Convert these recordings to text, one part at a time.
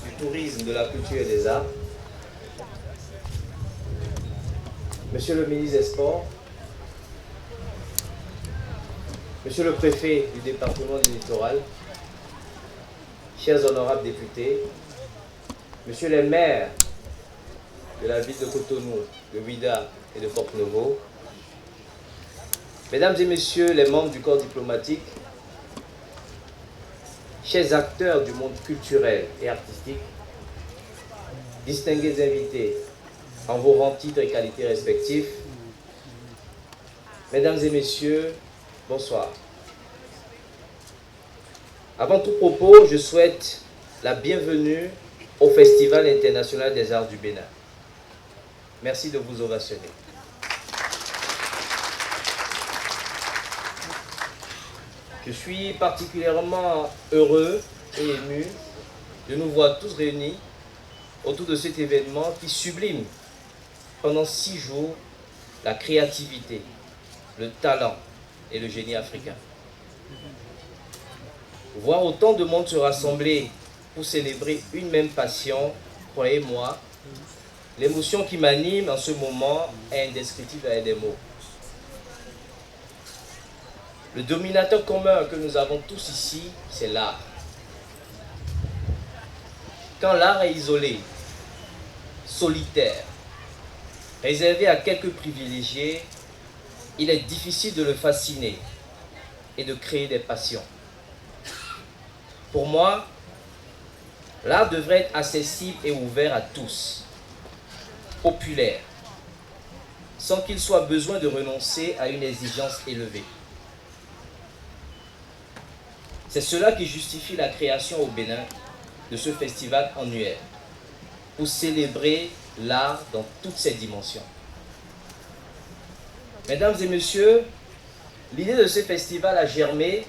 du tourisme, de la culture et des arts, Monsieur le ministre des Sports, Monsieur le préfet du département du littoral, chers honorables députés, Monsieur les maires de la ville de Cotonou, de Ouidah et de Porto-Novo, Mesdames et Messieurs les membres du corps diplomatique, chers acteurs du monde culturel et artistique, distingués invités en vos rangs, titres et qualités respectifs, Mesdames et Messieurs, bonsoir. Avant tout propos, je souhaite la bienvenue au Festival international des arts du Bénin. Merci de vous ovationner. Je suis particulièrement heureux et ému de nous voir tous réunis autour de cet événement qui sublime pendant 6 jours la créativité, le talent et le génie africain. Voir autant de monde se rassembler pour célébrer une même passion, croyez-moi, l'émotion qui m'anime en ce moment est indescriptible avec des mots. Le dominateur commun que nous avons tous ici, c'est l'art. Quand l'art est isolé, solitaire, réservé à quelques privilégiés, il est difficile de le fasciner et de créer des passions. Pour moi, l'art devrait être accessible et ouvert à tous, populaire, sans qu'il soit besoin de renoncer à une exigence élevée. C'est cela qui justifie la création au Bénin de ce festival annuel, pour célébrer l'art dans toutes ses dimensions. Mesdames et messieurs, l'idée de ce festival a germé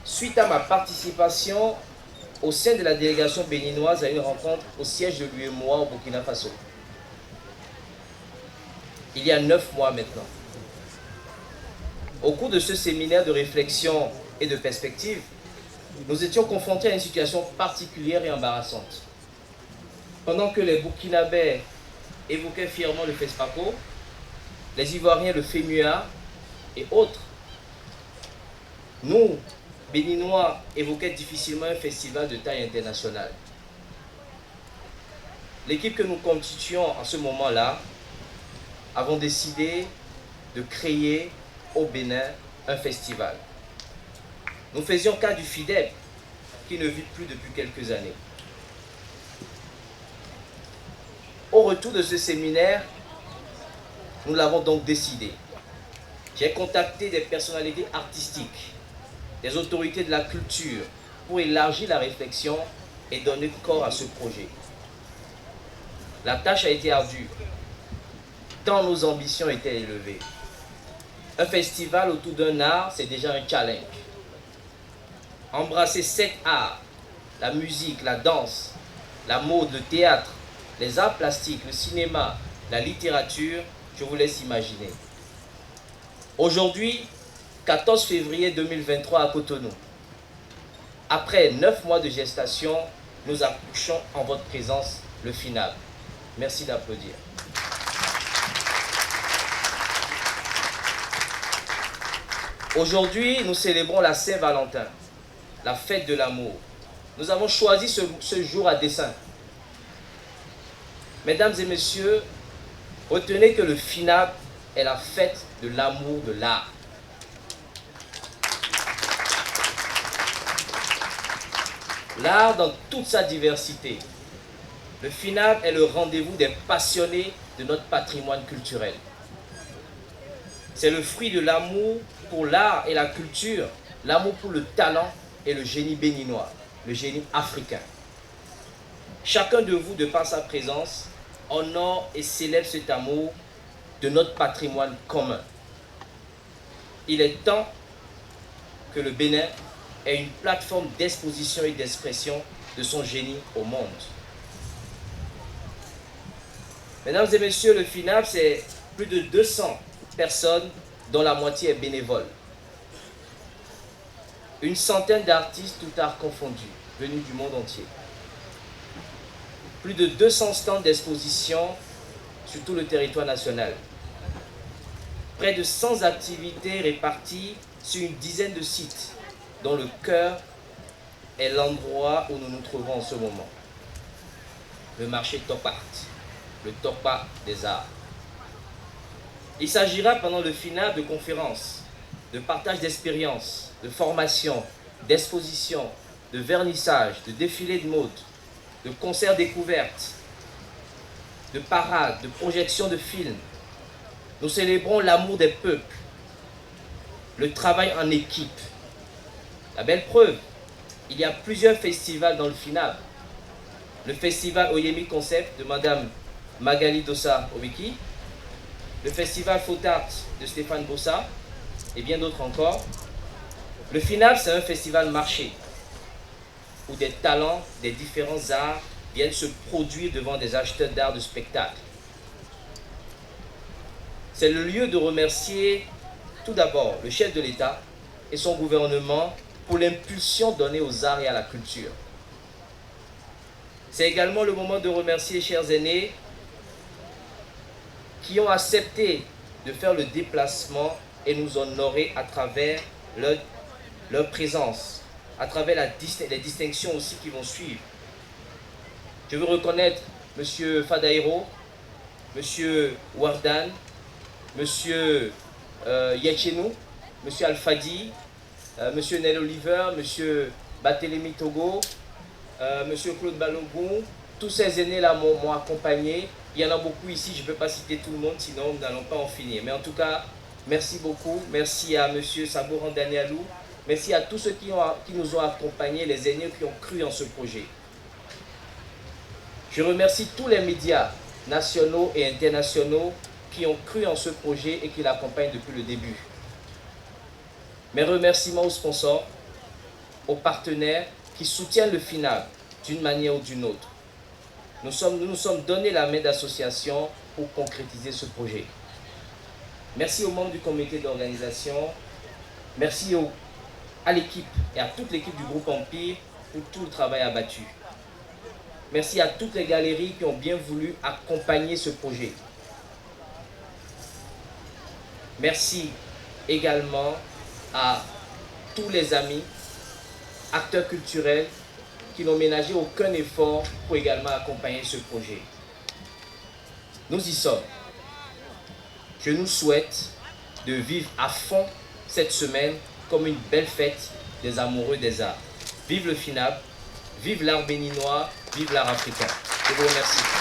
suite à ma participation au sein de la délégation béninoise à une rencontre au siège de l'UEMOA au Burkina Faso. Il y a 9 mois maintenant. Au cours de ce séminaire de réflexion et de perspective, nous étions confrontés à une situation particulière et embarrassante. Pendant que les Burkinabés évoquaient fièrement le FESPACO, les Ivoiriens le FEMUA et autres, nous, Béninois, évoquions difficilement un festival de taille internationale. L'équipe que nous constituions en ce moment-là avons décidé de créer au Bénin un festival. Nous faisions cas du FIDEB, qui ne vit plus depuis quelques années. Au retour de ce séminaire, nous l'avons donc décidé. J'ai contacté des personnalités artistiques, des autorités de la culture, pour élargir la réflexion et donner corps à ce projet. La tâche a été ardue, tant nos ambitions étaient élevées. Un festival autour d'un art, c'est déjà un challenge. Embrasser 7 arts, la musique, la danse, la mode, le théâtre, les arts plastiques, le cinéma, la littérature, je vous laisse imaginer. Aujourd'hui, 14 février 2023 à Cotonou. Après 9 mois de gestation, nous accouchons en votre présence le FINAB. Merci d'applaudir. Aujourd'hui, nous célébrons la Saint-Valentin, la fête de l'amour. Nous avons choisi ce jour à dessein. Mesdames et messieurs, retenez que le FINAB est la fête de l'amour de l'art. L'art dans toute sa diversité. Le FINAB est le rendez-vous des passionnés de notre patrimoine culturel. C'est le fruit de l'amour pour l'art et la culture, l'amour pour le talent et le génie béninois, le génie africain. Chacun de vous, de par sa présence, honore et célèbre cet amour de notre patrimoine commun. Il est temps que le Bénin ait une plateforme d'exposition et d'expression de son génie au monde. Mesdames et messieurs, le FINAB, c'est plus de 200 personnes dont la moitié est bénévole. Une centaine d'artistes, tout art confondus, venus du monde entier. plus de 200 stands d'exposition sur tout le territoire national. Près de 100 activités réparties sur une dizaine de sites, dont le cœur est l'endroit où nous nous trouvons en ce moment. Le marché Top Art, le Topa des arts. Il s'agira pendant le FINAB de conférences, de partage d'expériences, de formations, d'expositions, de vernissage, de défilés de mode, de concerts découvertes, de parades, de projections de films. Nous célébrons l'amour des peuples, le travail en équipe. La belle preuve, il y a plusieurs festivals dans le FINAB. Le festival Oyemi Concept de Madame Magali Dossa Obiki, le festival Photart de Stéphane Bossa et bien d'autres encore. Le FINAB, c'est un festival marché où des talents des différents arts viennent se produire devant des acheteurs d'art de spectacle. C'est le lieu de remercier tout d'abord le chef de l'État et son gouvernement pour l'impulsion donnée aux arts et à la culture. C'est également le moment de remercier les chers aînés qui ont accepté de faire le déplacement et nous honorer à travers leur présence, à travers les distinctions aussi qui vont suivre. Je veux reconnaître M. Fadairo, M. Wardan, M. Yechenou, M. Alfadi, M. Nel Oliver, M. Batelemi Togo, M. Claude Balogun. Tous ces aînés-là m'ont accompagné. Il y en a beaucoup ici, je ne peux pas citer tout le monde, sinon nous n'allons pas en finir. Mais en tout cas, merci beaucoup. Merci à M. Sabouran Danielou. Merci à tous ceux qui nous ont accompagnés, les aînés qui ont cru en ce projet. Je remercie tous les médias nationaux et internationaux qui ont cru en ce projet et qui l'accompagnent depuis le début. Mes remerciements aux sponsors, aux partenaires qui soutiennent le FINAB d'une manière ou d'une autre. Nous nous sommes donné la main d'association pour concrétiser ce projet. Merci aux membres du comité d'organisation. Merci à l'équipe et à toute l'équipe du groupe Empire pour tout le travail abattu. Merci à toutes les galeries qui ont bien voulu accompagner ce projet. Merci également à tous les amis, acteurs culturels qui n'ont ménagé aucun effort pour également accompagner ce projet. Nous y sommes. Je nous souhaite de vivre à fond cette semaine comme une belle fête des amoureux des arts. Vive le FINAB, vive l'art béninois, vive l'art africain. Je vous remercie.